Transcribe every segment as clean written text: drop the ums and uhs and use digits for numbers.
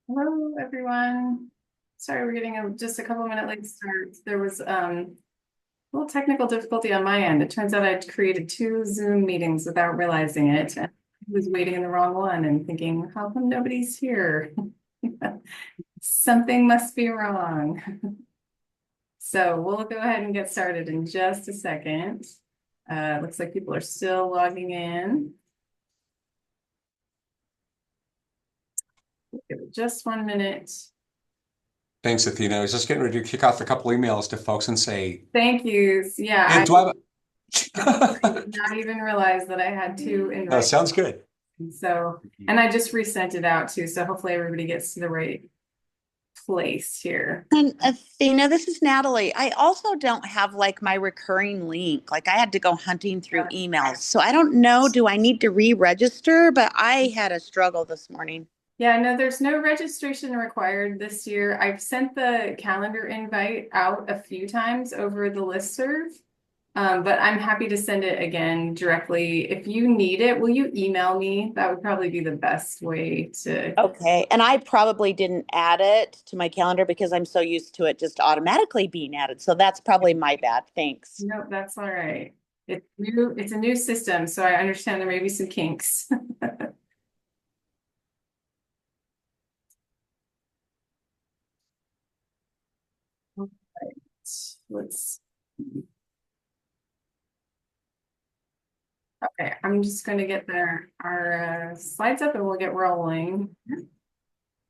Hello, everyone. Sorry, we're getting just a couple minute late start. There was a little technical difficulty on my end. It turns out I'd created two Zoom meetings without realizing it. And I was waiting in the wrong one and thinking, how come nobody's here? Something must be wrong. So we'll go ahead and get started in just a second. Looks like people are still logging in. Give it just 1 minute. Thanks, Athena. I was just getting ready to kick off a couple emails to folks and say, Thank you. Yeah, and do I I have did not even realize that I had two No, invites. sounds good. So, and I just resent it out too. So hopefully everybody gets to the right place here. And Athena, this is Natalie. I also don't have like my recurring link. Like I had to go hunting through emails. So I don't know, do I need to re-register? But I had a struggle this morning. Yeah, no, there's no registration required this year. I've sent the calendar invite out a few times over the listserv, but I'm happy to send it again directly. If you need it, will you email me? That would probably be the best way to. Okay. And I probably didn't add it to my calendar because I'm so used to it just automatically being added. So that's probably my bad. Thanks. No, that's all right. It's new, it's a new system, so I understand there may be some kinks. Let's. Okay, I'm just going to get our slides up and we'll get rolling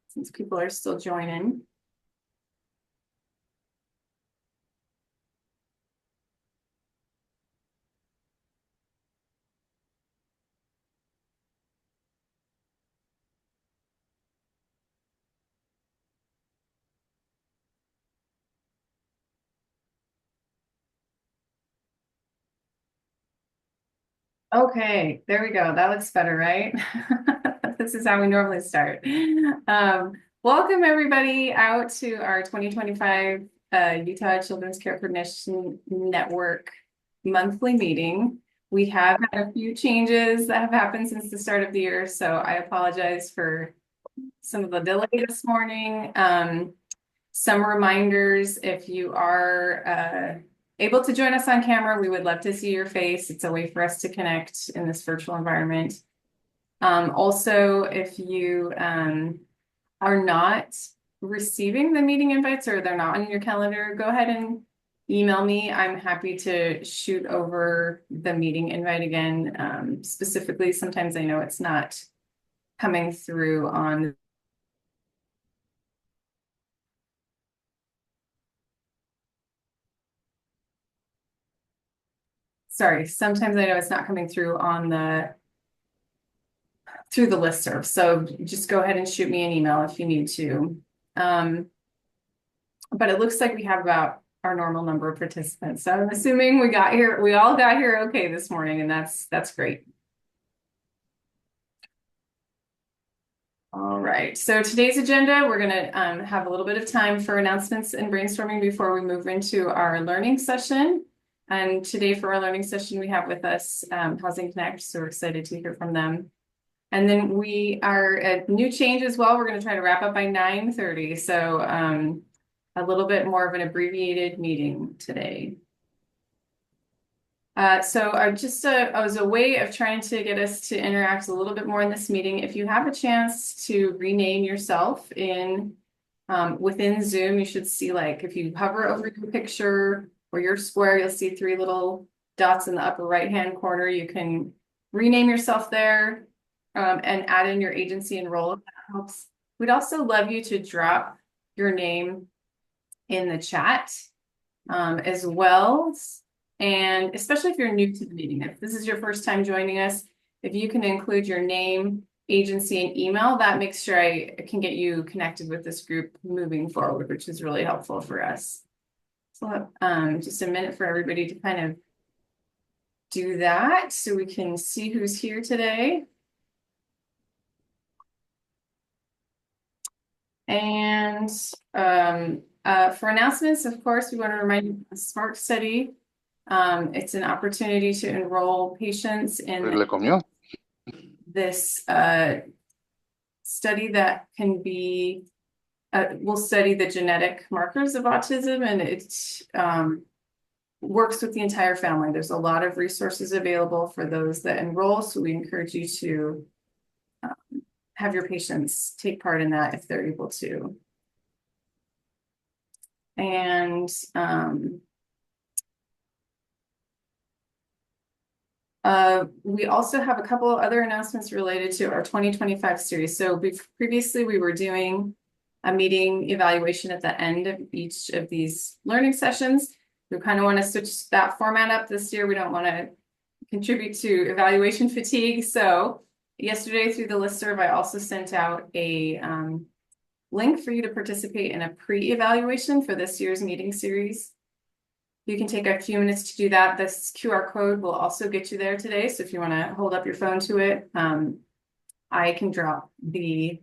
since people are still joining. Okay, there we go. That looks better, right? This is how we normally start. Welcome everybody out to our 2025 Utah Children's Care Coordination Network monthly meeting. We have had a few changes that have happened since the start of the year, so I apologize for some of the delay this morning. Some reminders, if you are able to join us on camera, we would love to see your face. It's a way for us to connect in this virtual environment. Also, if you are not receiving the meeting invites or they're not on your calendar, go ahead and email me. I'm happy to shoot over the meeting invite again. Specifically, sometimes I know it's not coming through on. Sorry, sometimes I know it's not coming through on through the listserv. So just go ahead and shoot me an email if you need to. But it looks like we have about our normal number of participants. So I'm assuming we all got here okay this morning, and that's great. All right, so today's agenda, we're gonna have a little bit of time for announcements and brainstorming before we move into our learning session. And today for our learning session, we have with us Housing Connect, so we're excited to hear from them. And then we are a new change as well. We're going to try to wrap up by 9:30. So a little bit more of an abbreviated meeting today. Just as a way of trying to get us to interact a little bit more in this meeting, if you have a chance to rename yourself in within Zoom, you should see, like, if you hover over your picture or your square, you'll see three little dots in the upper right-hand corner. You can rename yourself there and add in your agency and role if that helps. We'd also love you to drop your name in the chat as well. And especially if you're new to the meeting, if this is your first time joining us, if you can include your name, agency, and email, that makes sure I can get you connected with this group moving forward, which is really helpful for us. So just a minute for everybody to kind of do that so we can see who's here today. And for announcements, of course, we want to remind you of the SMART study. It's an opportunity to enroll patients in this study that can be, will study the genetic markers of autism, and it works with the entire family. There's a lot of resources available for those that enroll, so we encourage you to have your patients take part in that if they're able to. And we also have a couple of other announcements related to our 2025 series. So previously we were doing a meeting evaluation at the end of each of these learning sessions. We kind of want to switch that format up this year. We don't want to contribute to evaluation fatigue. So yesterday through the listserv, I also sent out a link for you to participate in a pre-evaluation for this year's meeting series. You can take a few minutes to do that. This QR code will also get you there today. So if you want to hold up your phone to it, I can drop the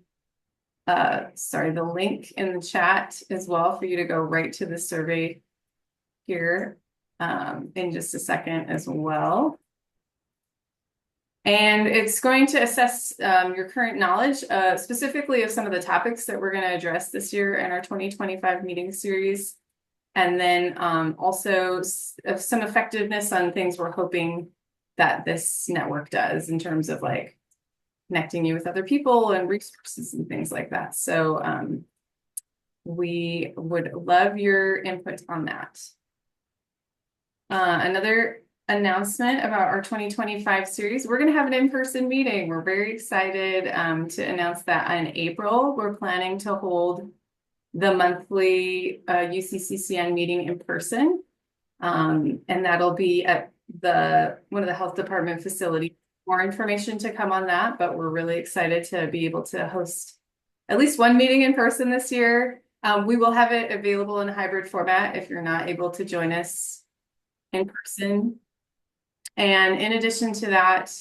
link in the chat as well for you to go right to the survey here in just a second as well. And it's going to assess your current knowledge, specifically of some of the topics that we're going to address this year in our 2025 meeting series. And then also some effectiveness on things we're hoping that this network does in terms of like connecting you with other people and resources and things like that. So we would love your input on that. Another announcement about our 2025 series, we're going to have an in-person meeting. We're very excited to announce that in April. We're planning to hold the monthly UCCCN meeting in person. And that'll be at one of the health department facilities. More information to come on that, but we're really excited to be able to host at least one meeting in person this year. We will have it available in a hybrid format if you're not able to join us in person. And in addition to that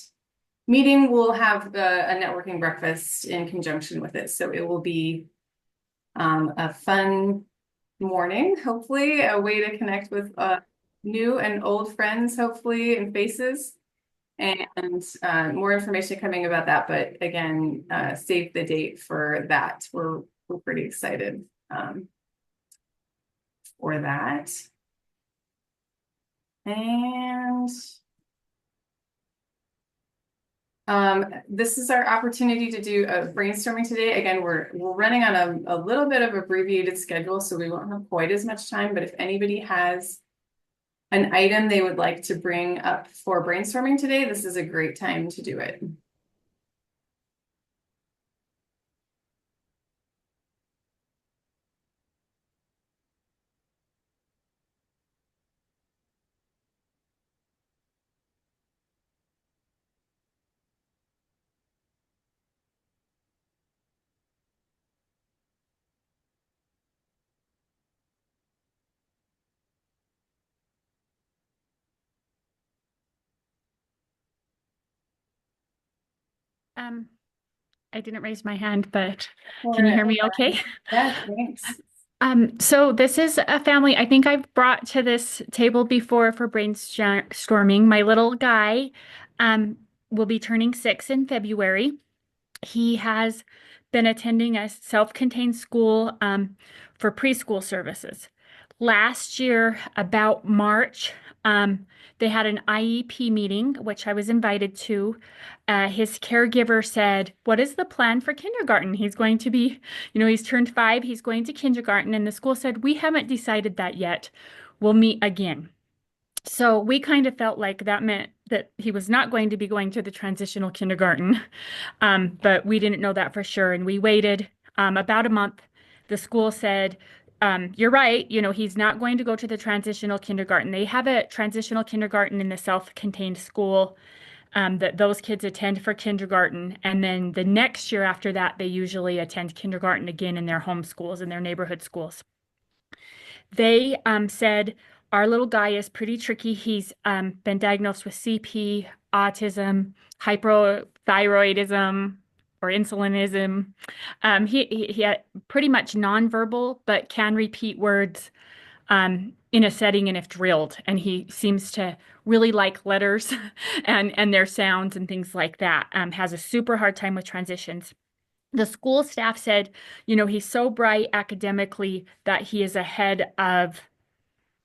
meeting, we'll have a networking breakfast in conjunction with it. So it will be a fun morning, hopefully, a way to connect with new and old friends, hopefully, and faces. And more information coming about that. But again, save the date for that. We're pretty excited for that. And this is our opportunity to do a brainstorming today. Again, we're running on a little bit of abbreviated schedule, so we won't have quite as much time. But if anybody has an item they would like to bring up for brainstorming today, this is a great time to do it. I didn't raise my hand, but can you hear me okay? Yeah, thanks. So this is a family I think I've brought to this table before for brainstorming. My little guy will be turning 6 in February. He has been attending a self-contained school for preschool services. Last year, about March, they had an IEP meeting, which I was invited to. His caregiver said, "What is the plan for kindergarten? He's going to be, he's turned 5, he's going to kindergarten." And the school said, "We haven't decided that yet. We'll meet again." So we kind of felt like that meant that he was not going to be going to the transitional kindergarten, but we didn't know that for sure. And we waited about a month. The school said, "You're right, he's not going to go to the transitional kindergarten." They have a transitional kindergarten in the self-contained school that those kids attend for kindergarten. And then the next year after that, they usually attend kindergarten again in their home schools, in their neighborhood schools. They said, "Our little guy is pretty tricky. He's been diagnosed with CP, autism, hypothyroidism, or insulinism. He had pretty much nonverbal, but can repeat words in a setting and if drilled. And he seems to really like letters and their sounds and things like that. Has a super hard time with transitions." The school staff said, he's so bright academically that he is ahead of,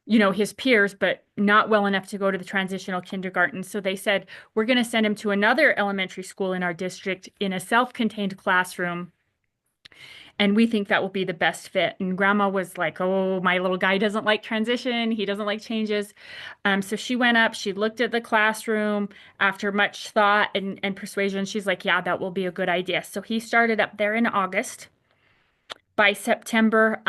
his peers, but not well enough to go to the transitional kindergarten. So they said, we're going to send him to another elementary school in our district in a self-contained classroom. And we think that will be the best fit. And grandma was like, oh, my little guy doesn't like transition. He doesn't like changes. So she went up, she looked at the classroom after much thought and persuasion. She's like, yeah, that will be a good idea. So he started up there in August. By September,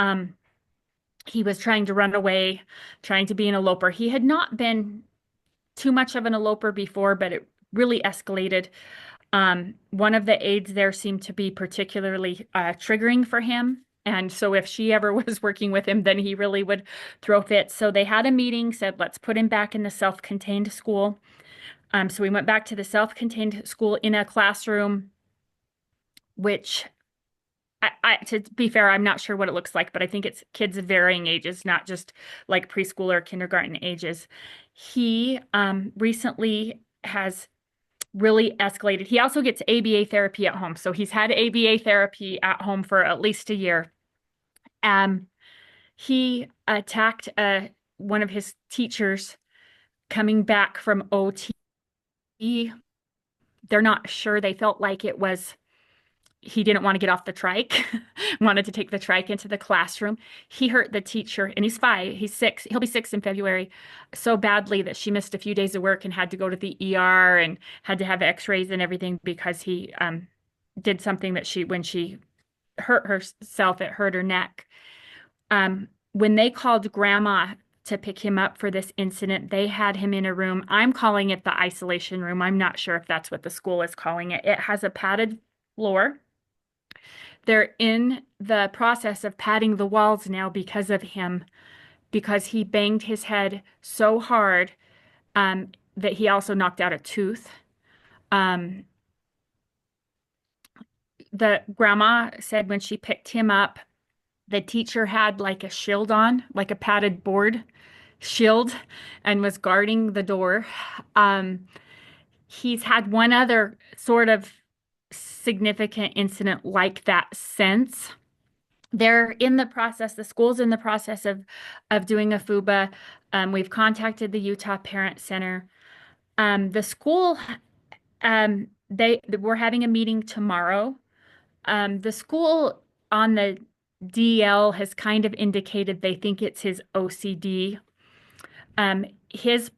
he was trying to run away, trying to be an eloper. He had not been too much of an eloper before, but it really escalated. One of the aides there seemed to be particularly triggering for him. And so if she ever was working with him, then he really would throw fits. So they had a meeting, said, let's put him back in the self-contained school. So we went back to the self-contained school in a classroom, which to be fair, I'm not sure what it looks like, but I think it's kids of varying ages, not just like preschool or kindergarten ages. He recently has really escalated. He also gets ABA therapy at home. So he's had ABA therapy at home for at least a year. He attacked one of his teachers coming back from OT. They're not sure. They felt like it was he didn't want to get off the trike, wanted to take the trike into the classroom. He hurt the teacher, and he's 5, he's 6, he'll be 6 in February, so badly that she missed a few days of work and had to go to the ER and had to have x-rays and everything because he did something that when she hurt herself, it hurt her neck. When they called grandma to pick him up for this incident, they had him in a room. I'm calling it the isolation room. I'm not sure if that's what the school is calling it. It has a padded floor. They're in the process of padding the walls now because of him, because he banged his head so hard that he also knocked out a tooth. The grandma said when she picked him up, the teacher had like a shield on, like a padded board shield, and was guarding the door. He's had one other sort of significant incident like that since. They're in the process, the school's in the process of doing a FUBA. We've contacted the Utah Parent Center. The school, we're having a meeting tomorrow. The school on the DL has kind of indicated they think it's his OCD. His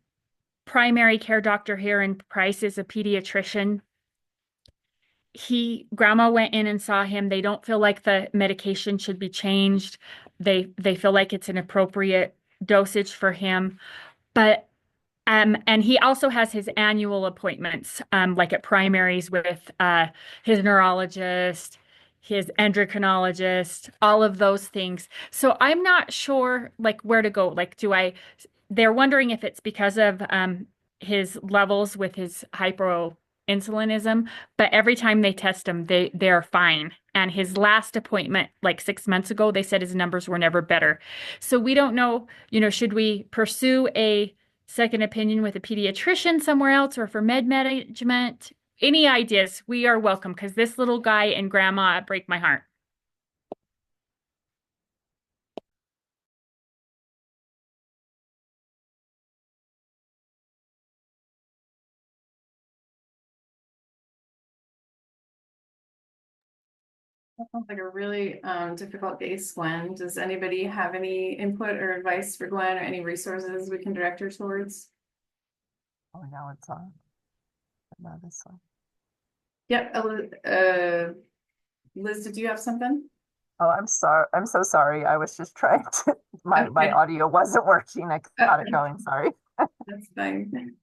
primary care doctor here in Price is a pediatrician. Grandma went in and saw him. They don't feel like the medication should be changed. They feel like it's an appropriate dosage for him. But and he also has his annual appointments, like at primaries with his neurologist, his endocrinologist, all of those things. So I'm not sure like where to go. Like, they're wondering if it's because of his levels with his hyperinsulinism, but every time they test him, they're fine. And his last appointment, like 6 months ago, they said his numbers were never better. So we don't know, should we pursue a second opinion with a pediatrician somewhere else or for med management? Any ideas? We are welcome because this little guy and grandma break my heart. That sounds like a really difficult case, Gwen. Does anybody have any input or advice for Gwen or any resources we can direct her towards? Oh, now it's on. Now this one. Yep. Liz, did you have something? Oh, I'm sorry. I'm so sorry. I was just trying to, my Okay. audio wasn't working. I got it going. Sorry. That's fine.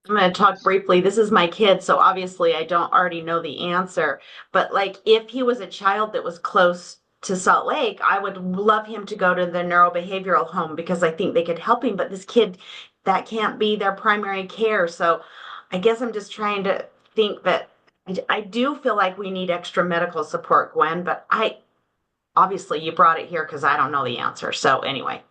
I'm going to talk briefly. This is my kid, so obviously I don't already know the answer. But like, if he was a child that was close to Salt Lake, I would love him to go to the neurobehavioral home because I think they could help him. But this kid, that can't be their primary care. So I guess I'm just trying to think that I do feel like we need extra medical support, Gwen. But obviously you brought it here because I don't know the answer. So anyway.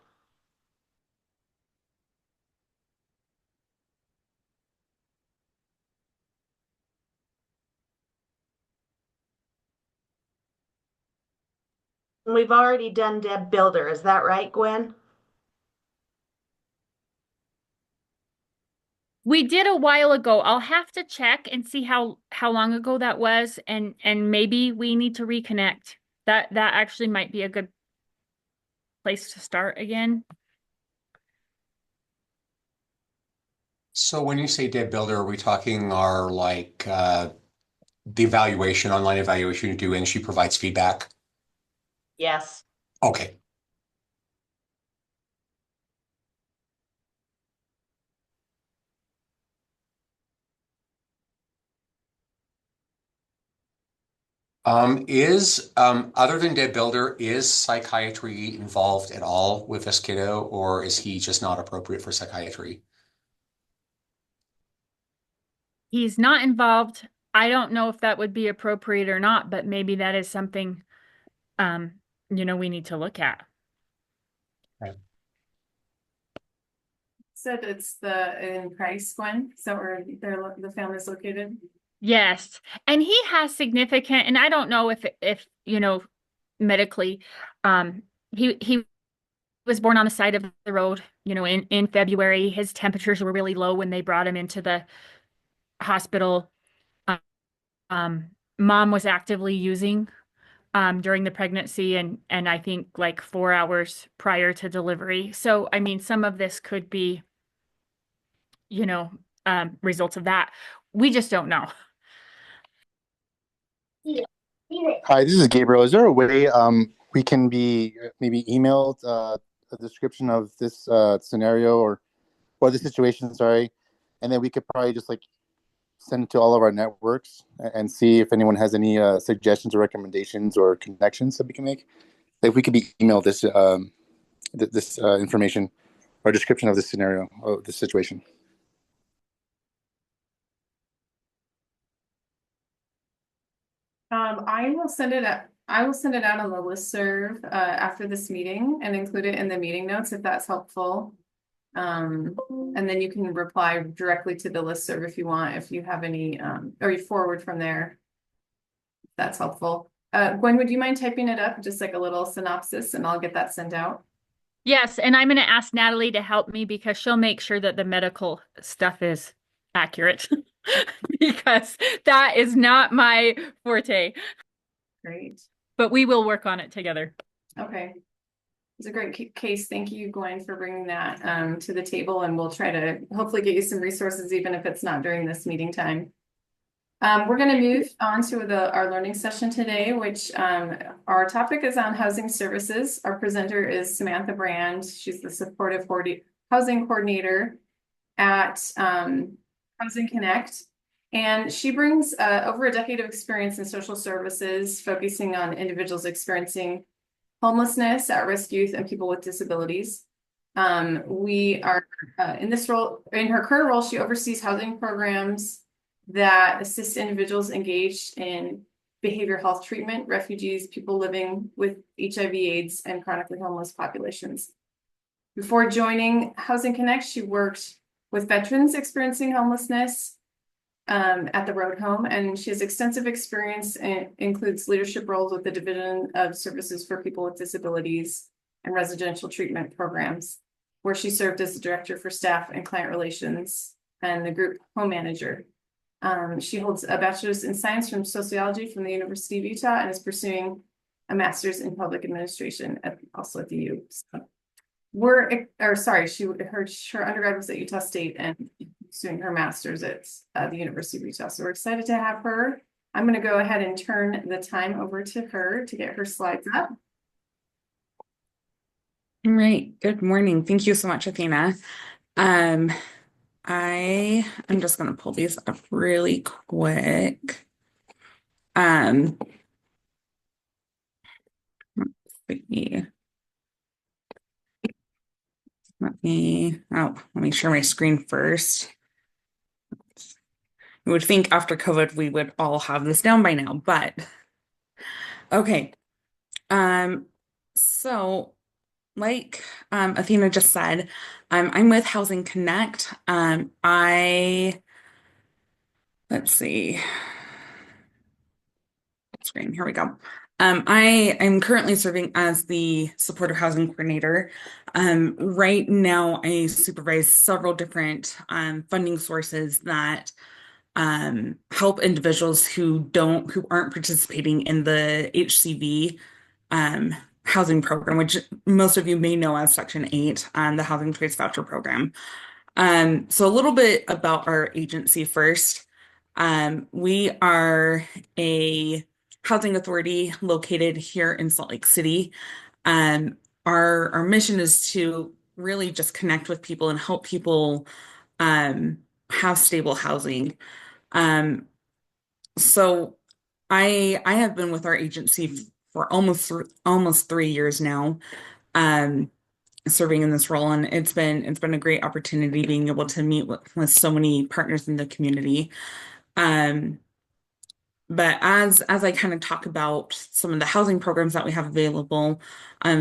We've already done Deb Builder. Is that right, Gwen? We did a while ago. I'll have to check and see how long ago that was, and maybe we need to reconnect. That actually might be a good place to start again. So when you say Deb Builder, are we talking our like the evaluation, online evaluation you do, and she provides feedback? Yes. Okay. Other than Deb Builder, is psychiatry involved at all with this kiddo, or is he just not appropriate for psychiatry? He's not involved. I don't know if that would be appropriate or not, but maybe that is something um, we need to look at. Okay. Said it's in Price, Gwen. So where the family's located. Yes. And he has significant, and I don't know if medically, um, he was born on the side of the road, in February. His temperatures were really low when they brought him into the hospital. Um, Mom was actively using during the pregnancy and I think like 4 hours prior to delivery. So, I mean, some of this could be, results of that. We just don't know. Hi, this is Gabriel. Is there a way we can be maybe emailed a description of this scenario or the situation, sorry, and then we could probably just like send it to all of our networks and see if anyone has any suggestions or recommendations or connections that we can make. If we could be emailed this this information or description of this scenario of this situation. I will send it out on the listserv after this meeting and include it in the meeting notes if that's helpful. And then you can reply directly to the listserv if you want, if you have any, or you forward from there. If that's helpful. Gwen, would you mind typing it up, just like a little synopsis, and I'll get that sent out? Yes, and I'm going to ask Natalie to help me because she'll make sure that the medical stuff is accurate because that is not my forte. Great. But we will work on it together. Okay. It's a great case. Thank you, Gwen, for bringing that to the table, and we'll try to hopefully get you some resources, even if it's not during this meeting time. We're going to move on to our learning session today, which our topic is on housing services. Our presenter is Samantha Brand. She's the supportive housing coordinator at Housing Connect. And she brings over a decade of experience in social services, focusing on individuals experiencing homelessness, at-risk youth, and people with disabilities. We are in this role, in her current role, she oversees housing programs that assist individuals engaged in behavioral health treatment, refugees, people living with HIV/AIDS, and chronically homeless populations. Before joining Housing Connect, she worked with veterans experiencing homelessness at the Road Home, and she has extensive experience and includes leadership roles with the Division of Services for People with Disabilities and Residential Treatment Programs, where she served as the Director for Staff and Client Relations and the Group Home Manager. She holds a bachelor's in science from sociology from the University of Utah and is pursuing a master's in public administration also at the U. So her undergrad was at Utah State and pursuing her master's at the University of Utah. So we're excited to have her. I'm going to go ahead and turn the time over to her to get her slides up. All right. Good morning. Thank you so much, Athena. I am just going to pull these up really quick. Let's see. Let me share my screen first. You would think after COVID we would all have this down by now, but okay. So like Athena just said, I'm with Housing Connect. Let's see. Screen, here we go. I am currently serving as the supportive housing coordinator. Right now, I supervise several different funding sources that help individuals who aren't participating in the HCV um, housing program, which most of you may know as Section 8, the Housing Choice Voucher Program. So a little bit about our agency first. We are a housing authority located here in Salt Lake City. Um, our mission is to really just connect with people and help people um, have stable housing. Um, so I have been with our agency for almost 3 years now. Um, Serving in this role, and it's been a great opportunity being able to meet with so many partners in the community. Um, but as I kind of talk about some of the housing programs that we have available,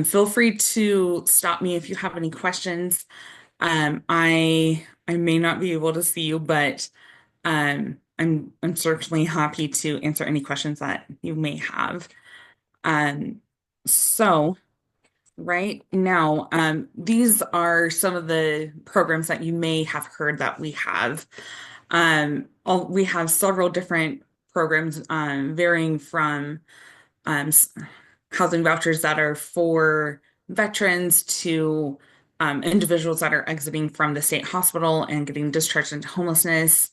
feel free to stop me if you have any questions. I may not be able to see you, but I'm certainly happy to answer any questions that you may have. Um, so. Right now, these are some of the programs that you may have heard that we have. We have several different programs, varying from um, s- housing vouchers that are for veterans to individuals that are exiting from the state hospital and getting discharged into homelessness.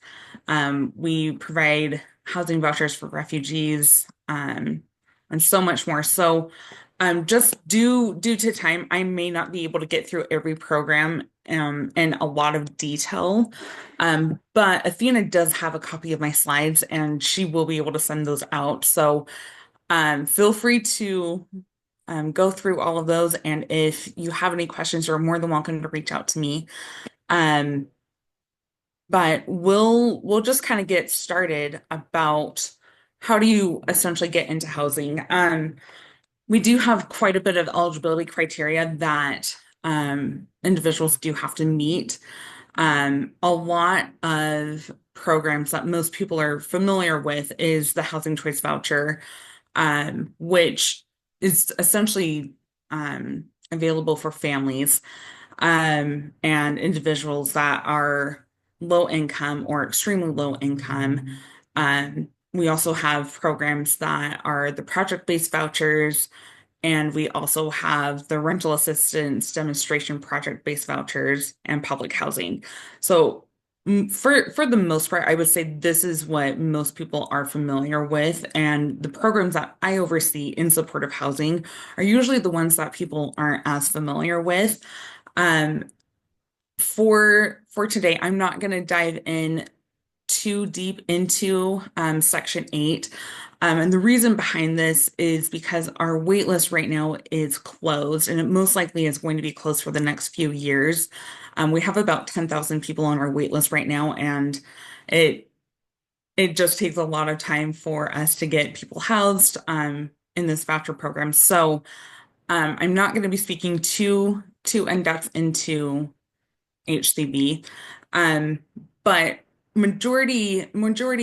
We provide housing vouchers for refugees, and so much more. So, just due to time, I may not be able to get through every program in a lot of detail. But Athena does have a copy of my slides, and she will be able to send those out. So feel free to go through all of those. And if you have any questions, you're more than welcome to reach out to me. Um, but we'll just kind of get started about how do you essentially get into housing. We do have quite a bit of eligibility criteria that individuals do have to meet. A lot of programs that most people are familiar with is the Housing Choice Voucher, which is essentially available for families and individuals that are low income or extremely low income. We also have programs that are the project-based vouchers, and we also have the rental assistance demonstration project-based vouchers and public housing. So for the most part, I would say this is what most people are familiar with. And the programs that I oversee in supportive housing are usually the ones that people aren't as familiar with. Um, for today, I'm not going to dive in too deep into Section 8. And the reason behind this is because our wait list right now is closed, and it most likely is going to be closed for the next few years. We have about 10,000 people on our wait list right now, and it it just takes a lot of time for us to get people housed in this voucher program. So I'm not going to be speaking too in depth into HCB. Um, but majority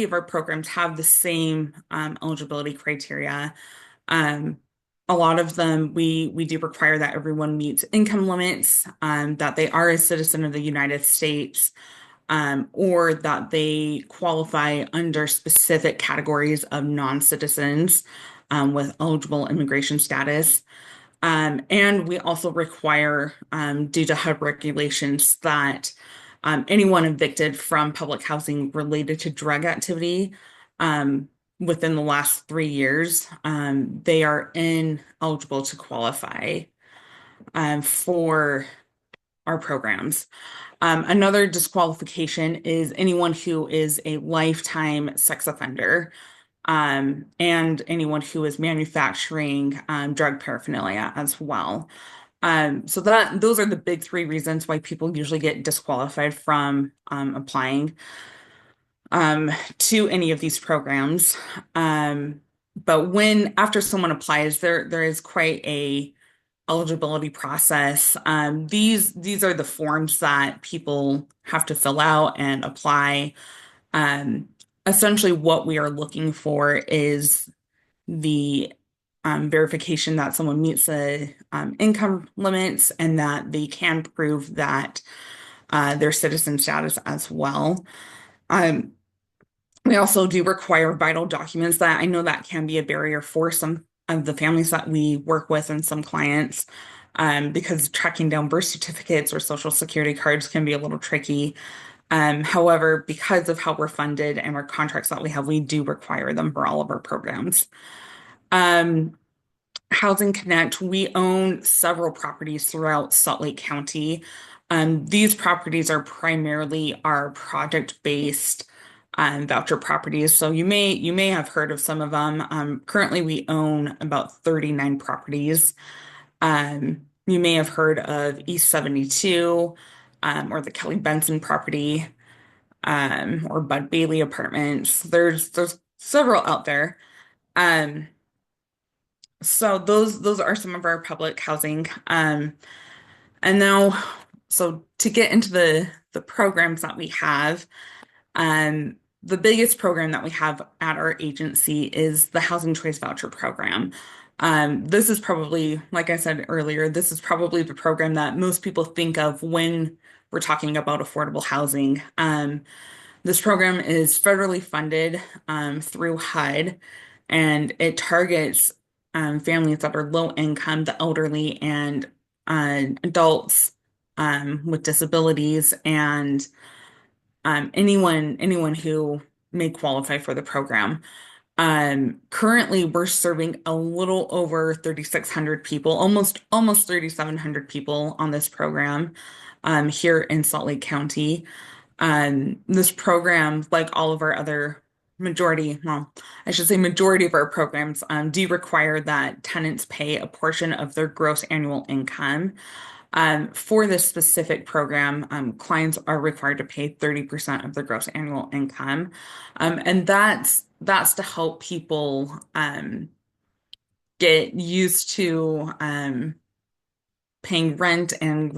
of our programs have the same eligibility criteria. Um, a lot of them we do require that everyone meets income limits, that they are a citizen of the United States, or that they qualify under specific categories of non-citizens with eligible immigration status. And we also require, due to HUD regulations, that anyone evicted from public housing related to drug activity um, within the last 3 years, they are ineligible to qualify for our programs. Another disqualification is anyone who is a lifetime sex offender, and anyone who is manufacturing drug paraphernalia as well. So those are the big three reasons why people usually get disqualified from applying to any of these programs. But when after someone applies, there is quite a eligibility process. These are the forms that people have to fill out and apply. Um, Essentially, what we are looking for is the verification that someone meets the income limits and that they can prove that their citizen status as well. Um, we also do require vital documents that I know that can be a barrier for some of the families that we work with and some clients, because tracking down birth certificates or social security cards can be a little tricky. However, because of how we're funded and our contracts that we have, we do require them for all of our programs. Housing Connect, we own several properties throughout Salt Lake County. These properties are primarily our project-based voucher properties. So you may have heard of some of them. Currently, we own about 39 properties. You may have heard of East 72, or the Kelly Benson property, or Bud Bailey Apartments. There's several out there. Um, so those are some of our public housing. And now, so to get into the programs that we have, the biggest program that we have at our agency is the Housing Choice Voucher Program. This is probably, like I said earlier, this is probably the program that most people think of when we're talking about affordable housing. This program is federally funded through HUD, and it targets families that are low income, the elderly, and adults with disabilities, and anyone who may qualify for the program. Currently, we're serving a little over 3,600 people, almost 3,700 people on this program here in Salt Lake County. This program, like all of our other I should say majority of our programs, do require that tenants pay a portion of their gross annual income. For this specific program, clients are required to pay 30% of their gross annual income. And that's to help people get used to paying rent and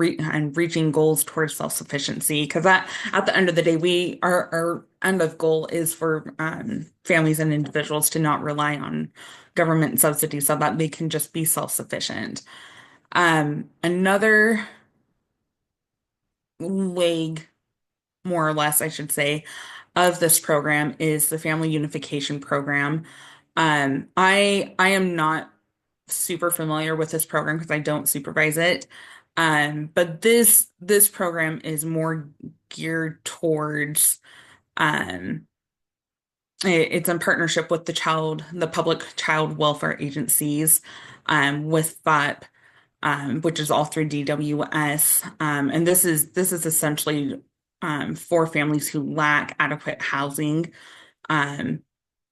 reaching goals towards self-sufficiency. Because at the end of the day, our end of goal is for families and individuals to not rely on government subsidies so that they can just be self-sufficient. Another leg, more or less, I should say, of this program is the Family Unification Program. I am not super familiar with this program because I don't supervise it. But this program is more geared towards it's in partnership with the public child welfare agencies, with FUP, which is all through DWS. And this is essentially for families who lack adequate housing, out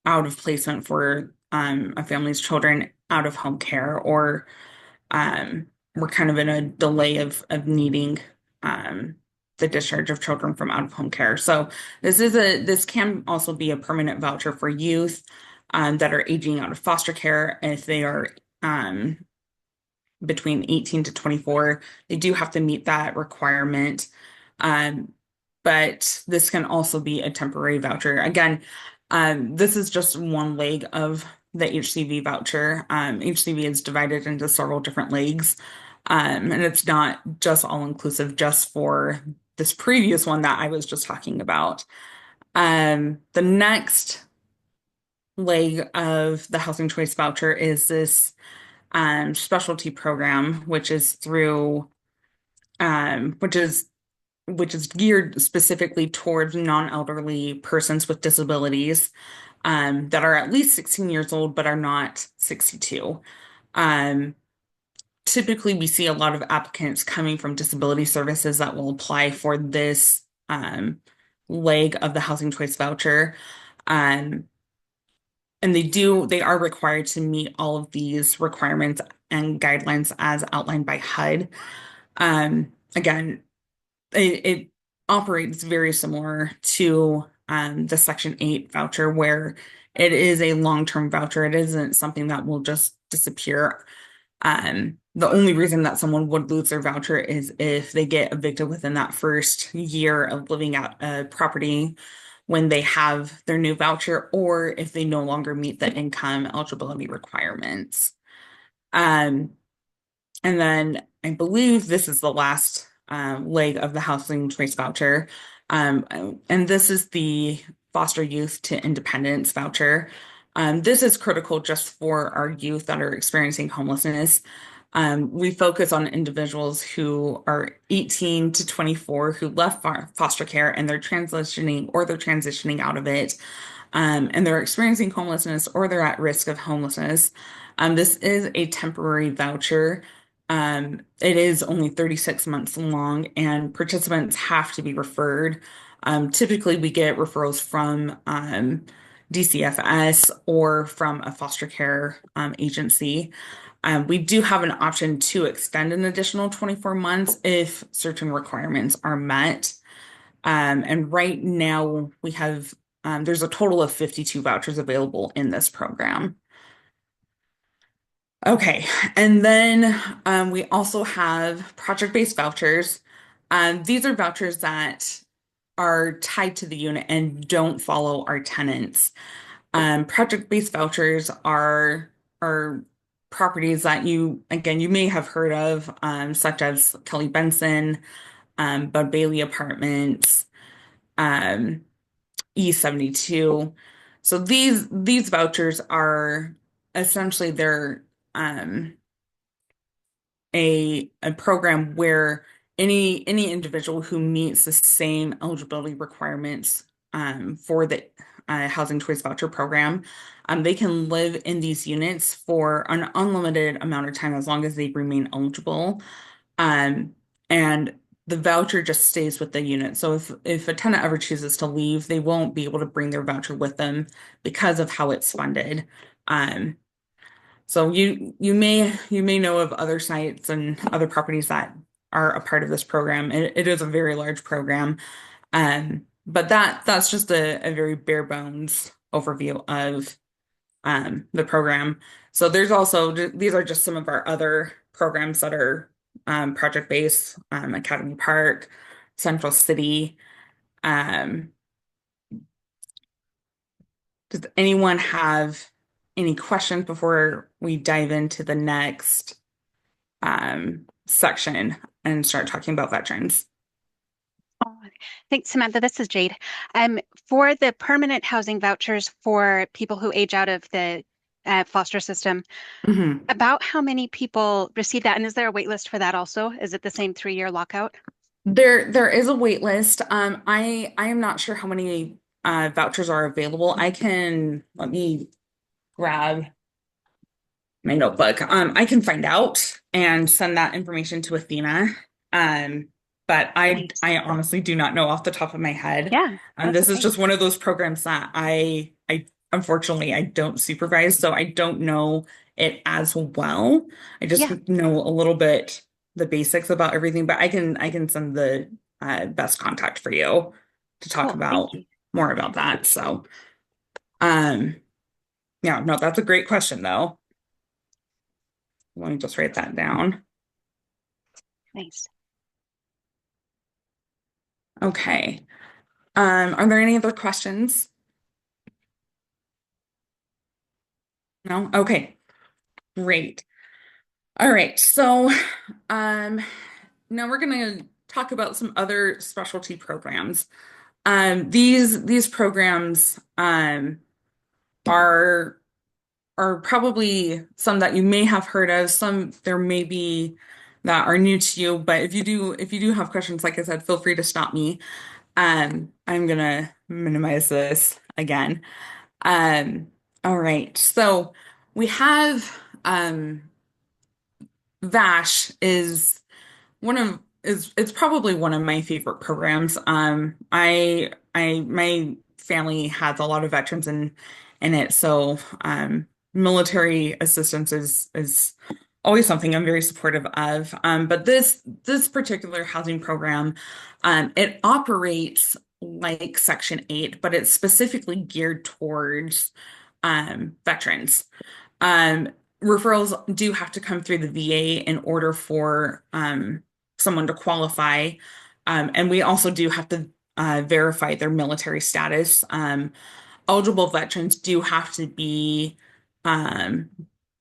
of placement for a family's children, out of home care, or we're kind of in a delay of needing the discharge of children from out of home care. So this can also be a permanent voucher for youth that are aging out of foster care. If they are between 18 to 24, they do have to meet that requirement. But this can also be a temporary voucher. Again, this is just one leg of the HCV voucher. HCV is divided into several different legs, and it's not just all inclusive just for this previous one that I was just talking about. The next leg of the Housing Choice Voucher is this specialty program, which is through which is geared specifically towards non-elderly persons with disabilities that are at least 16 years old but are not 62. Typically, we see a lot of applicants coming from disability services that will apply for this leg of the Housing Choice Voucher. And they are required to meet all of these requirements and guidelines as outlined by HUD. Again, it operates very similar to the Section 8 voucher, where it is a long-term voucher. It isn't something that will just disappear. The only reason that someone would lose their voucher is if they get evicted within that first year of living out a property when they have their new voucher, or if they no longer meet the income eligibility requirements. Um, and then I believe this is the last leg of the housing choice voucher. And this is the foster youth to independence voucher. This is critical just for our youth that are experiencing homelessness. We focus on individuals who are 18 to 24 who left foster care and they're transitioning out of it, and they're experiencing homelessness or they're at risk of homelessness. This is a temporary voucher. It is only 36 months long, and participants have to be referred. Typically, we get referrals from DCFS or from a foster care agency. We do have an option to extend an additional 24 months if certain requirements are met. And right now we have, there's a total of 52 vouchers available in this program. Okay, and then we also have project-based vouchers. These are vouchers that are tied to the unit and don't follow our tenants. Project-based vouchers are properties that you may have heard of, such as Kelly Benson, Bud Bailey Apartments, um, E72. So these vouchers are essentially they're um, a program where any individual who meets the same eligibility requirements for the housing choice voucher program, they can live in these units for an unlimited amount of time as long as they remain eligible. Um, and the voucher just stays with the unit. So if a tenant ever chooses to leave, they won't be able to bring their voucher with them because of how it's funded. Um, so you may know of other sites and other properties that are a part of this program. It is a very large program. But that's just a very bare bones overview of the program. So there's also these are just some of our other programs that are project based, Academy Park, Central City. Um, does anyone have any questions before we dive into the next section and start talking about veterans? Oh, thanks, Samantha. This is Jade. For the permanent housing vouchers for people who age out of the foster system, Mhm. about how many people receive that? And is there a wait list for that also? Is it the same 3-year lockout? There is a wait list. I am not sure how many vouchers are available. Let me grab my notebook. I can find out and send that information to Athena. But Thanks. I honestly do not know off the top of my head. Yeah, that's This is okay. just one of those programs that I unfortunately I don't supervise, so I don't know it as well. I just Yeah, know a little bit the basics about everything, but I can send the best contact for you to talk cool. Thank about you. more about that. So, um, yeah, no, that's a great question though. Let me just write that down. Nice. Okay. Are there any other questions? No? Okay, great. All right, so um, now we're gonna talk about some other specialty programs. These programs are are probably some that you may have heard of. Some there may be that are new to you, but if you do have questions, like I said, feel free to stop me. I'm gonna minimize this again. Um, all right, so we have VASH is one of is it's probably one of my favorite programs. I my family has a lot of veterans in it, so military assistance is always something I'm very supportive of. But this particular housing program, it operates like Section 8, but it's specifically geared towards veterans. Um, Referrals do have to come through the VA in order for someone to qualify. And we also do have to verify their military status. Eligible veterans do have to be um,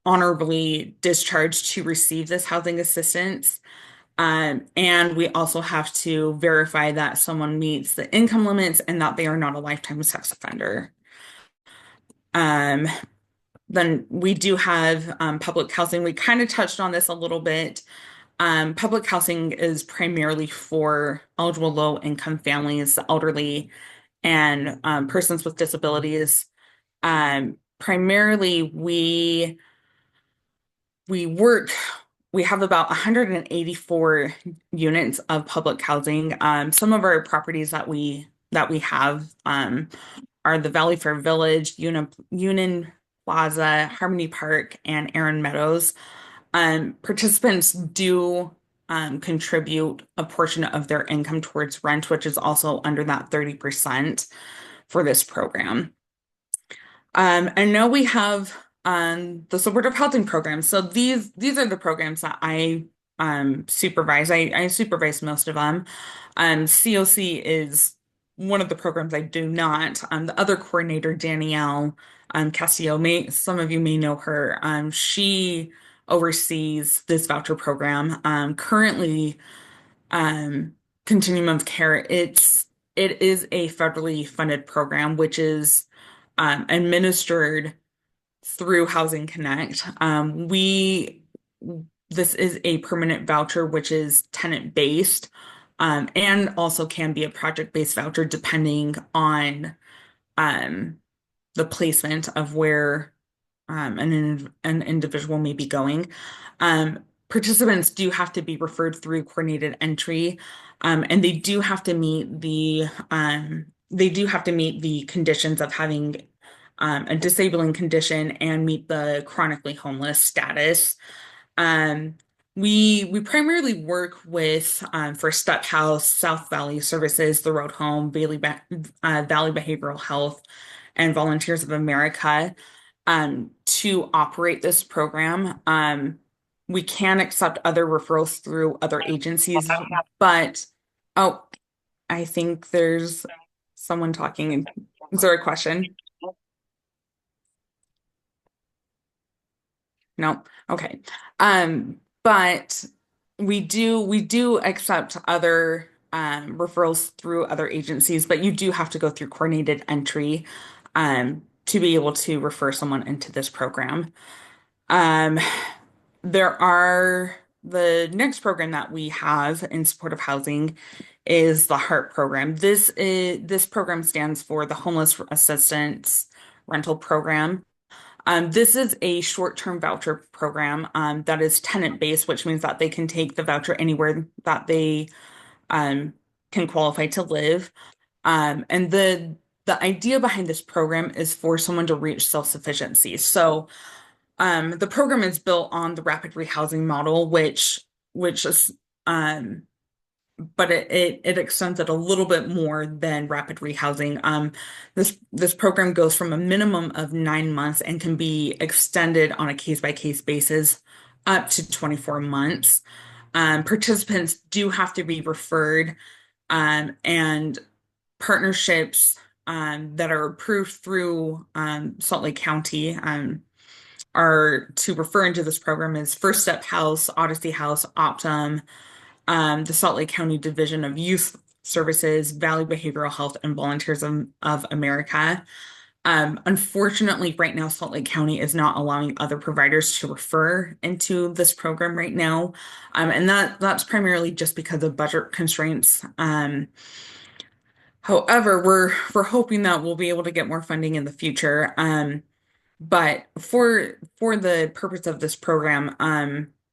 honorably discharged to receive this housing assistance. And we also have to verify that someone meets the income limits and that they are not a lifetime sex offender. Um, then we do have public housing. We kind of touched on this a little bit. Public housing is primarily for eligible low-income families, the elderly, and persons with disabilities. Primarily, we have about 184 units of public housing. Some of our properties that we have are the Valley Fair Village, Union Plaza, Harmony Park, and Erin Meadows. Participants do contribute a portion of their income towards rent, which is also under that 30% for this program. And now we have the supportive housing program. So these are the programs that I supervise. I supervise most of them. COC is one of the programs I do not. The other coordinator, Danielle Castillo, some of you may know her. She oversees this voucher program. Currently, Continuum of Care, it is a federally funded program, which is administered through Housing Connect. This is a permanent voucher, which is tenant-based, and also can be a project-based voucher depending on the placement of where an individual may be going. Participants do have to be referred through coordinated entry, and they do have to meet the conditions of having a disabling condition and meet the chronically homeless status. We primarily work with for Step House, South Valley Services, The Road Home, Valley Behavioral Health, and Volunteers of America to operate this program. We can accept other referrals through other agencies, but I think there's someone talking. Is there a question? No. Okay. But we do accept other referrals through other agencies, but you do have to go through coordinated entry to be able to refer someone into this program. The next program that we have in supportive housing is the HART program. This program stands for the Homeless Assistance Rental Program. This is a short-term voucher program that is tenant-based, which means that they can take the voucher anywhere that they can qualify to live. And the idea behind this program is for someone to reach self-sufficiency. So the program is built on the rapid rehousing model, which is but it extends it a little bit more than rapid rehousing. This program goes from a minimum of 9 months and can be extended on a case-by-case basis up to 24 months. Participants do have to be referred, and partnerships that are approved through Salt Lake County are to refer into this program is First Step House, Odyssey House, Optum, the Salt Lake County Division of Youth Services, Valley Behavioral Health, and Volunteers of America. Unfortunately, right now, Salt Lake County is not allowing other providers to refer into this program right now. And that's primarily just because of budget constraints. However, we're hoping that we'll be able to get more funding in the future. But for the purpose of this program,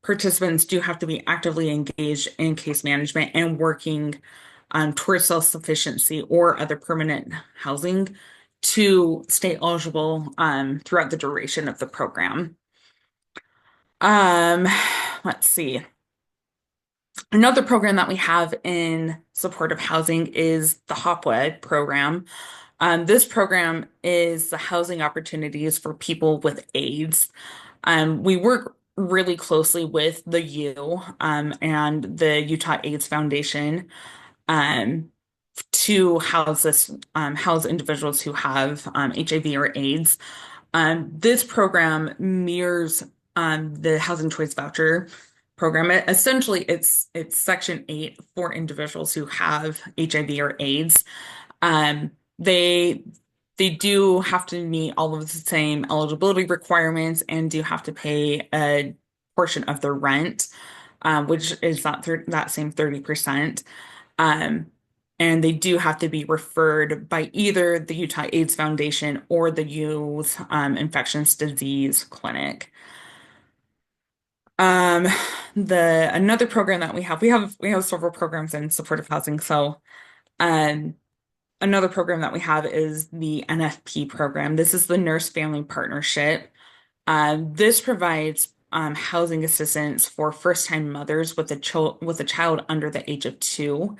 participants do have to be actively engaged in case management and working towards self-sufficiency or other permanent housing to stay eligible throughout the duration of the program. Let's see. Another program that we have in supportive housing is the HOPWA program. This program is the housing opportunities for people with AIDS. We work really closely with the U and the Utah AIDS Foundation to house individuals who have HIV or AIDS. This program mirrors the Housing Choice Voucher program. Essentially, it's Section 8 for individuals who have HIV or AIDS. Um, they they do have to meet all of the same eligibility requirements and do have to pay a portion of their rent, which is that same 30%. Um, and they do have to be referred by either the Utah AIDS Foundation or the Youth Infectious Disease Clinic. Um, another program that we have several programs in supportive housing. So, um, another program that we have is the NFP program. This is the Nurse Family Partnership. This provides housing assistance for first-time mothers with a child under the age of 2.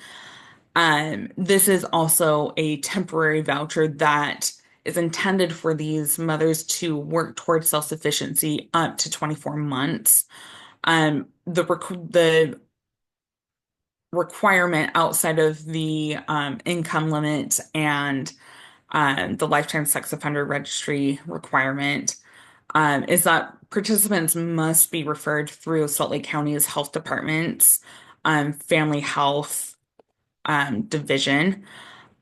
This is also a temporary voucher that is intended for these mothers to work towards self-sufficiency up to 24 months. The requirement outside of the income limit and the lifetime sex offender registry requirement is that participants must be referred through Salt Lake County's health department's family health division.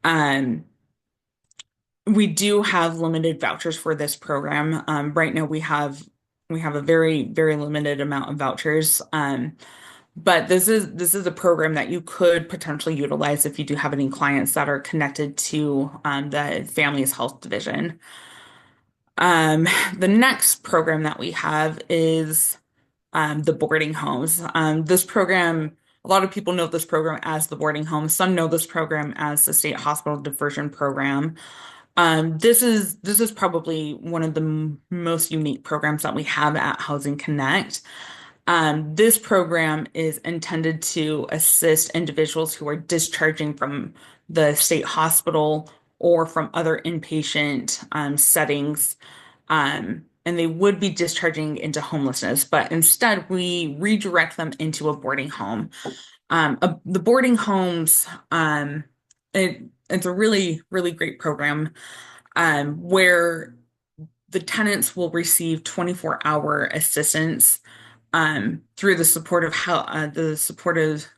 Um, we do have limited vouchers for this program. Right now we have a very, very limited amount of vouchers. But this is a program that you could potentially utilize if you do have any clients that are connected to the family's health division. The next program that we have is the boarding homes. This program, a lot of people know this program as the boarding home. Some know this program as the state hospital diversion program. This is probably one of the most unique programs that we have at Housing Connect. This program is intended to assist individuals who are discharging from the state hospital or from other inpatient settings. And they would be discharging into homelessness, but instead we redirect them into a boarding home. The boarding homes, it's a really, really great program where the tenants will receive 24-hour assistance through the supportive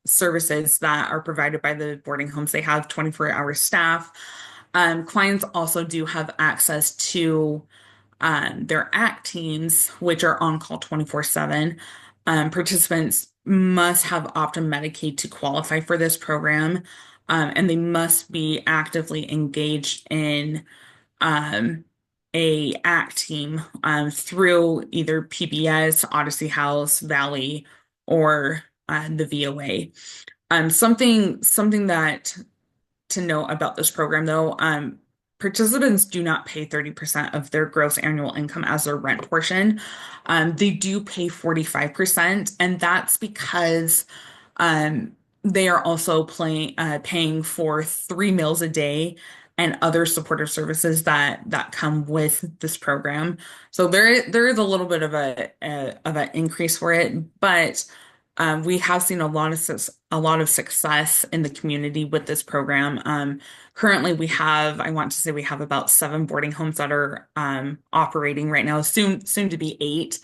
services that are provided by the boarding homes. They have 24-hour staff. Clients also do have access to their ACT teams, which are on call 24/7. Participants must have Optum Medicaid to qualify for this program, and they must be actively engaged in a ACT team through either PBS, Odyssey House, Valley, or the VOA. Something that to note about this program, though, participants do not pay 30% of their gross annual income as their rent portion. They do pay 45%, and that's because they are also paying for 3 meals a day and other supportive services that come with this program. So there is a little bit of an increase for it, but we have seen a lot of success in the community with this program. Currently, I want to say we have about 7 boarding homes that are operating right now, soon to be 8.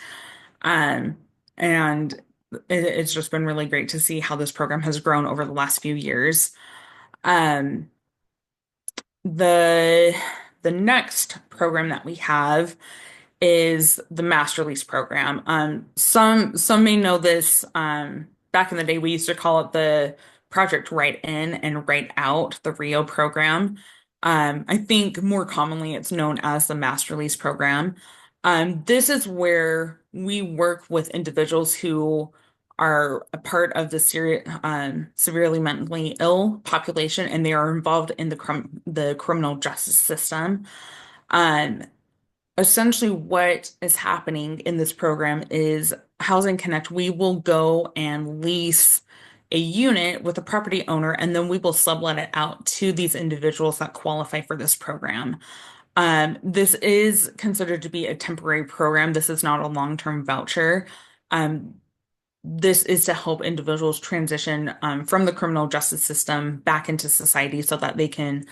And it's just been really great to see how this program has grown over the last few years. The next program that we have is the Master Lease program. Some may know this. Back in the day, we used to call it the Project Right In and Right Out, the RIO program. I think more commonly it's known as the Master Lease program. This is where we work with individuals who are a part of the severely mentally ill population, and they are involved in the criminal justice system. Essentially, what is happening in this program is Housing Connect. We will go and lease a unit with a property owner, and then we will sublet it out to these individuals that qualify for this program. This is considered to be a temporary program. This is not a long-term voucher. This is to help individuals transition from the criminal justice system back into society so that they can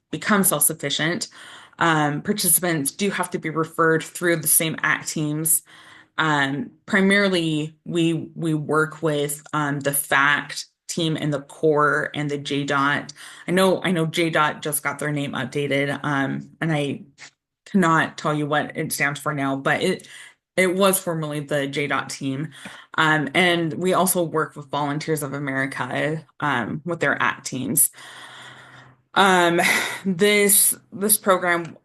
become self-sufficient. Participants do have to be referred through the same ACT teams. Primarily, we work with the FACT team and the core and the JDOT. I know JDOT just got their name updated, and I cannot tell you what it stands for now, but it was formerly the JDOT team. And we also work with Volunteers of America with their ACT teams. Um, this program,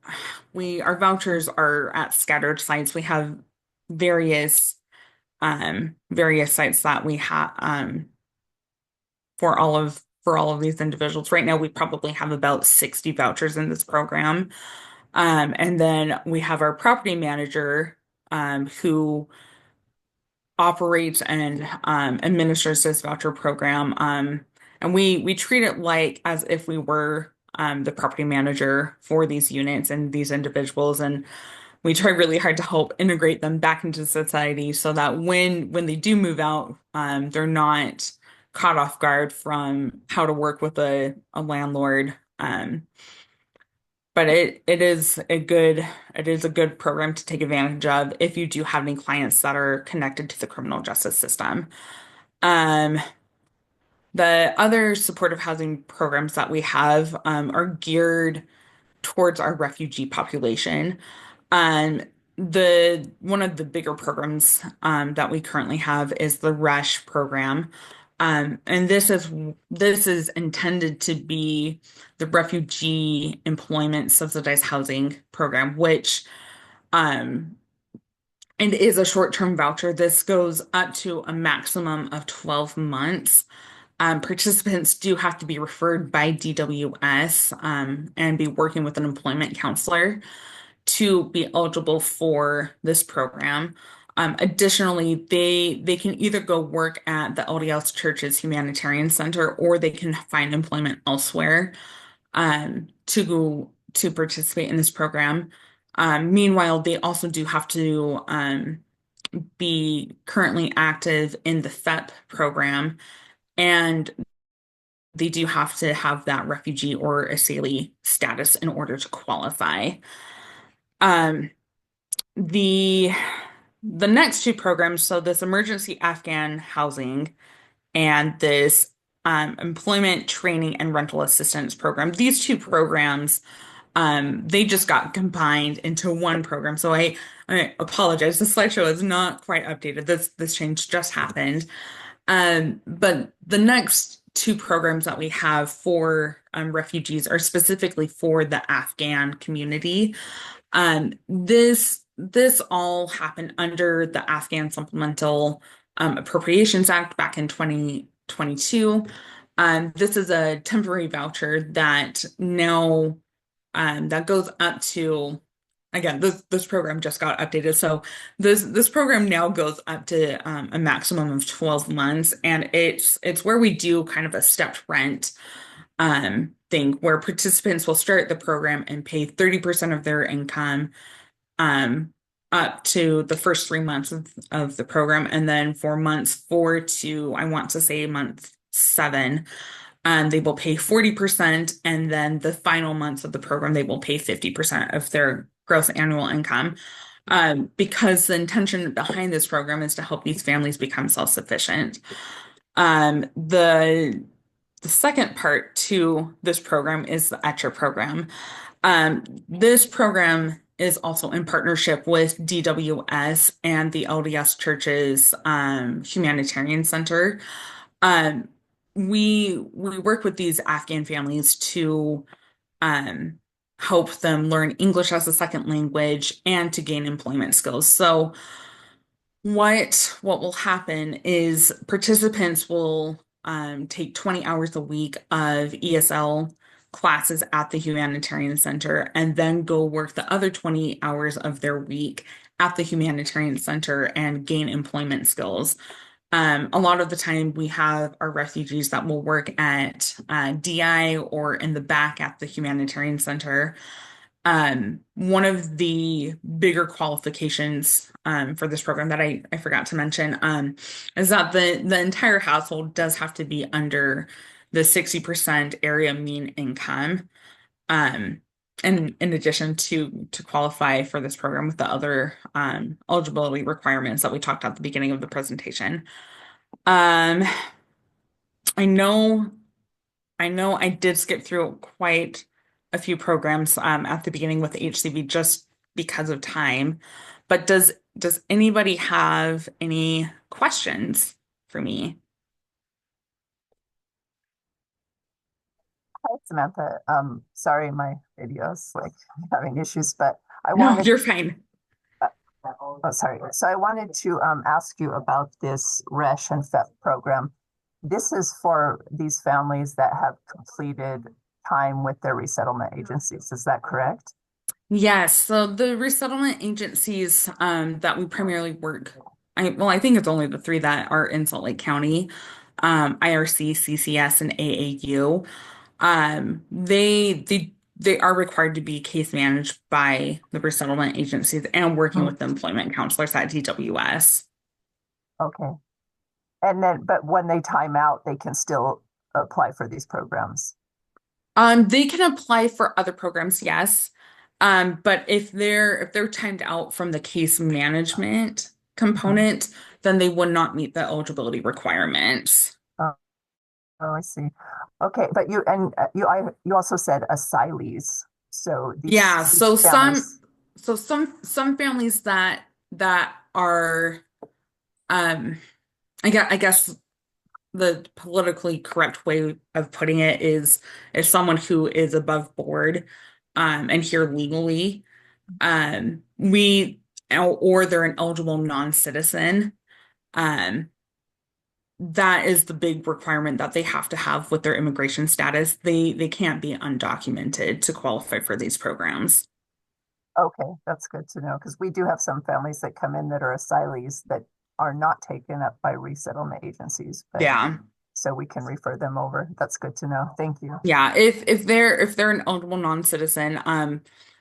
our vouchers are at scattered sites. We have various various sites that we have for all of these individuals. Right now, we probably have about 60 vouchers in this program. And then we have our property manager who operates and administers this voucher program. And we treat it like as if we were the property manager for these units and these individuals. And we try really hard to help integrate them back into society so that when they do move out, they're not caught off guard from how to work with a landlord. But it is a good program to take advantage of if you do have any clients that are connected to the criminal justice system. The other supportive housing programs that we have are geared towards our refugee population. Um, one of the bigger programs that we currently have is the RUSH program. And this is intended to be the Refugee Employment Subsidized Housing Program, which and is a short-term voucher. This goes up to a maximum of 12 months. Participants do have to be referred by DWS and be working with an employment counselor to be eligible for this program. Additionally, they can either go work at the LDS Church's Humanitarian Center or they can find employment elsewhere to participate in this program. Meanwhile, they also do have to be currently active in the FEP program, and they do have to have that refugee or asylee status in order to qualify. The next two programs, so this emergency Afghan housing and this employment training and rental assistance program, these two programs, they just got combined into one program. So I apologize. The slideshow is not quite updated. This change just happened. But the next two programs that we have for refugees are specifically for the Afghan community. This all happened under the Afghan Supplemental Appropriations Act back in 2022. This is a temporary voucher that now that goes up to, again, this program just got updated. So this program now goes up to a maximum of 12 months, and it's where we do kind of a stepped rent thing where participants will start the program and pay 30% of their income up to the first 3 months of the program, and then for months 4 to, I want to say, month 7, they will pay 40%, and then the final months of the program, they will pay 50% of their gross annual income. Because the intention behind this program is to help these families become self-sufficient. The second part to this program is the ETCHR program. This program is also in partnership with DWS and the LDS Church's Humanitarian Center. We work with these Afghan families to help them learn English as a second language and to gain employment skills. So what will happen is participants will take 20 hours a week of ESL classes at the Humanitarian Center and then go work the other 20 hours of their week at the Humanitarian Center and gain employment skills. A lot of the time we have our refugees that will work at DI or in the back at the Humanitarian Center. One of the bigger qualifications for this program that I forgot to mention is that the entire household does have to be under the 60% area mean income. in addition to qualify for this program with the other eligibility requirements that we talked at the beginning of the presentation. Um, I know I did skip through quite a few programs at the beginning with HCV just because of time. But does anybody have any questions for me? Hi, Samantha. Sorry, my video's like having issues, but I No, wanted, you're fine. oh, sorry. So I wanted to ask you about this RESH and FEP program. This is for these families that have completed time with their resettlement agencies. Is that correct? Yes, so the resettlement agencies that we primarily work, I think it's only the three that are in Salt Lake County, IRC, CCS, and AAU. They are required to be case managed by the resettlement agencies and working Hmm. with the employment counselors at DWS. Okay. And then, but when they time out, they can still apply for these programs. They can apply for other programs, yes. But if they're timed out from the case management Mhm. component, then they would not meet the eligibility requirements. Oh, oh, I see. Okay, but you also said asylees. So Yeah, these families. some families that are um I guess the politically correct way of putting it is someone who is above board and here legally. We or they're an eligible non-citizen. Um, that is the big requirement that they have to have with their immigration status. They can't be undocumented to qualify for these programs. Okay, that's good to know because we do have some families that come in that are asylees that are not taken up by resettlement agencies, but Yeah. so we can refer them over. That's good to know. Thank you. Yeah, if they're an eligible non-citizen,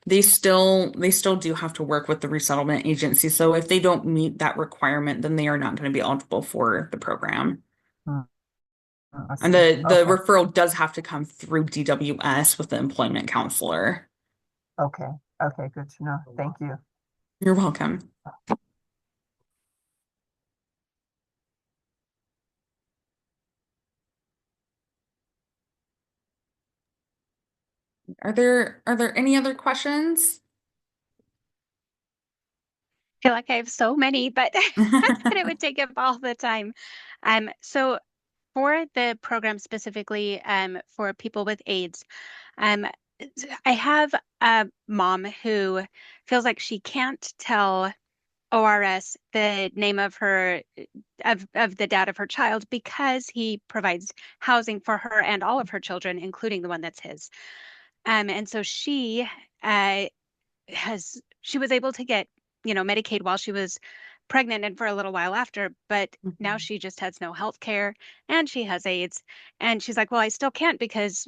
they still do have to work with the resettlement agency. So if they don't meet that requirement, then they are not going to be eligible for the program. Hmm, I And see. the Okay, referral does have to come through DWS with the employment counselor. okay, okay, good to know. Thank you. You're welcome. Are there any other questions? Feel like I have so many, but that it would take up all the time. So for the program specifically, for people with AIDS, um, I have a mom who feels like she can't tell ORS the name of her of the dad of her child because he provides housing for her and all of her children, including the one that's his. And so uh, she was able to get, Medicaid while she was pregnant and for a little while after, but now Mhm. she just has no health care and she has AIDS. And she's like, well, I still can't because,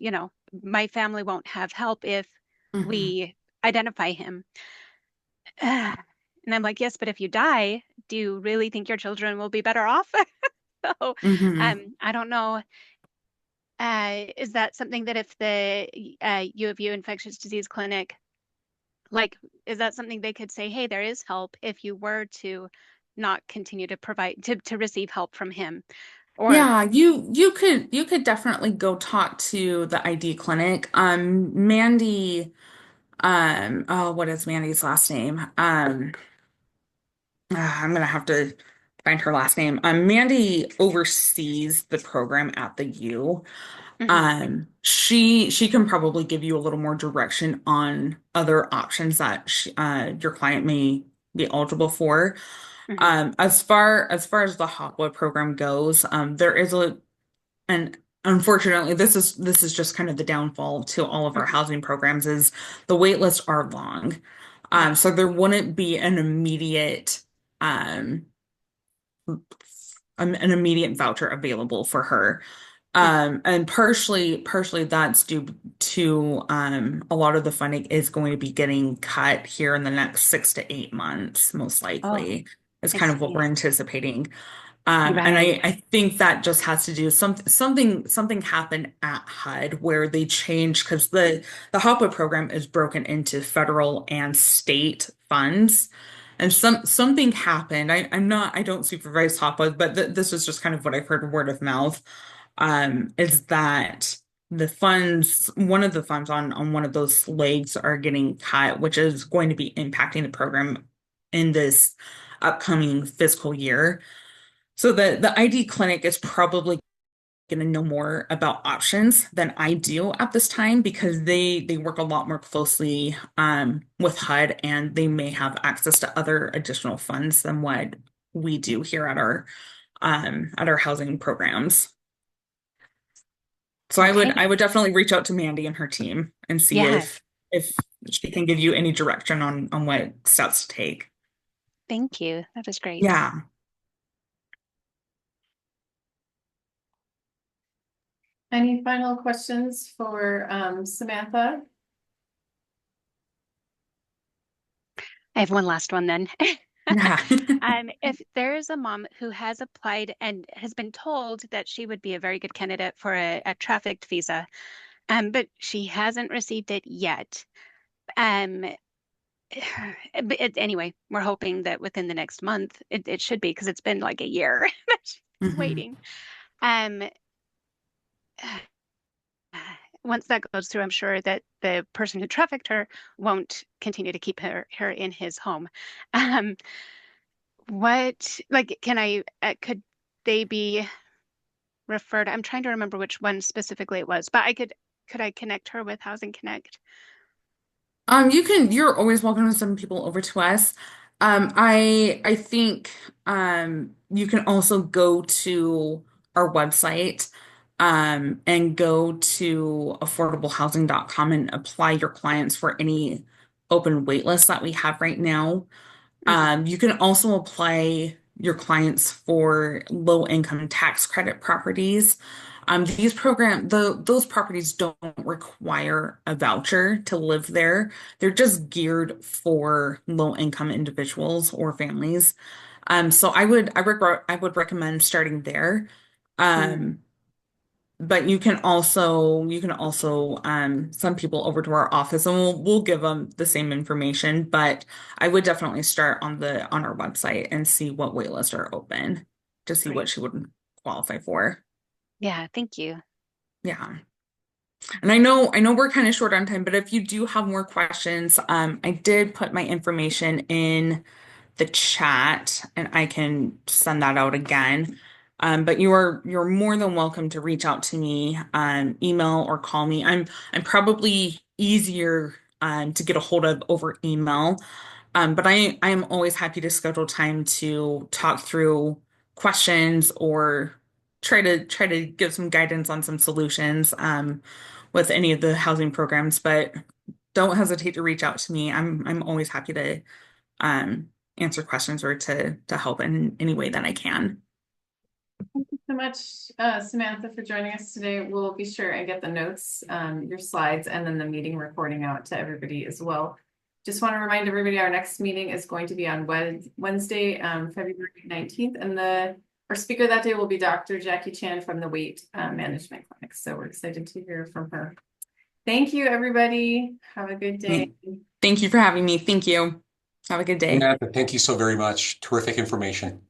my family won't have help if Mhm. we identify him. And I'm like, yes, but if you die, do you really think your children will be better off? So, Mhm. I don't know. Is that something that if the U of U infectious disease clinic, like, is that something they could say, hey, there is help if you were to not continue to provide to receive help from him? Or Yeah, you could definitely go talk to the ID clinic. Mandy, oh, what is Mandy's last name? I'm gonna have to find her last name. Mandy oversees the program at the U. Mhm, She can probably give you a little more direction on other options that your client may be eligible for. mhm, As far as the Hotwood program goes, there is and unfortunately, this is just kind of the downfall to all of our mhm. housing programs is the wait lists are long. Right. So there wouldn't be um, an immediate voucher available for her. Mhm. And partially that's due to a lot of the funding is going to be getting cut here in the next 6 to 8 months, most Oh, likely, is I kind of what we're see. anticipating. And Right. I think that just has to do something happened at HUD where they changed because the HOPWA program is broken into federal and state funds. And something happened. I don't supervise HOPWA, but this is just kind of what I've heard word of mouth. Is that the funds, one of the funds on one of those legs are getting cut, which is going to be impacting the program in this upcoming fiscal year. So the ID clinic is probably going to know more about options than I do at this time because they work a lot more closely with HUD and they may have access to other additional funds than what we do here at our housing programs. So Okay. I would definitely reach out to Mandy and her team and see Yeah. if she can give you any direction on what steps to take. Thank you. That is great. Yeah. Any final questions for Samantha? I have one last one then. Yeah. If there is a mom who has applied and has been told that she would be a very good candidate for a trafficked visa, but she hasn't received it yet. Um, anyway, we're hoping that within the next month it should be because it's been like a year that she's Mhm. waiting. Um, once that goes through, I'm sure that the person who trafficked her won't continue to keep her in his home. Um, what like can I could they be referred? I'm trying to remember which one specifically it was, but could I connect her with Housing Connect? You're always welcome to send people over to us. I think, you can also go to our website, and go to affordablehousing.com and apply your clients for any open wait lists that we have right now. Mhm. You can also apply your clients for low income tax credit properties. Those properties don't require a voucher to live there. They're just geared for low income individuals or families. So I would recommend starting there. Mm. Um, but you can also send people over to our office and we'll give them the same information. But I would definitely start on our website and see what waitlists are open to see what Great. she would qualify for. Yeah, thank you. Yeah. And I know we're kind of short on time, but if you do have more questions, I did put my information in the chat and I can send that out again. But you're more than welcome to reach out to me, email or call me. I'm probably easier to get a hold of over email. But I am always happy to schedule time to talk through questions or try to give some guidance on some solutions with any of the housing programs. But don't hesitate to reach out to me. I'm always happy to answer questions or to help in any way that I can. Thank you so much, Samantha, for joining us today. We'll be sure and get the notes, your slides, and then the meeting recording out to everybody as well. Just want to remind everybody our next meeting is going to be on Wednesday, February 19th, and our speaker that day will be Dr. Jackie Chan from the Weight Management Clinic. So we're excited to hear from her. Thank you, everybody. Have a good day. Thank you for having me. Thank you. Have a good day. Samantha, thank you so very much. Terrific information.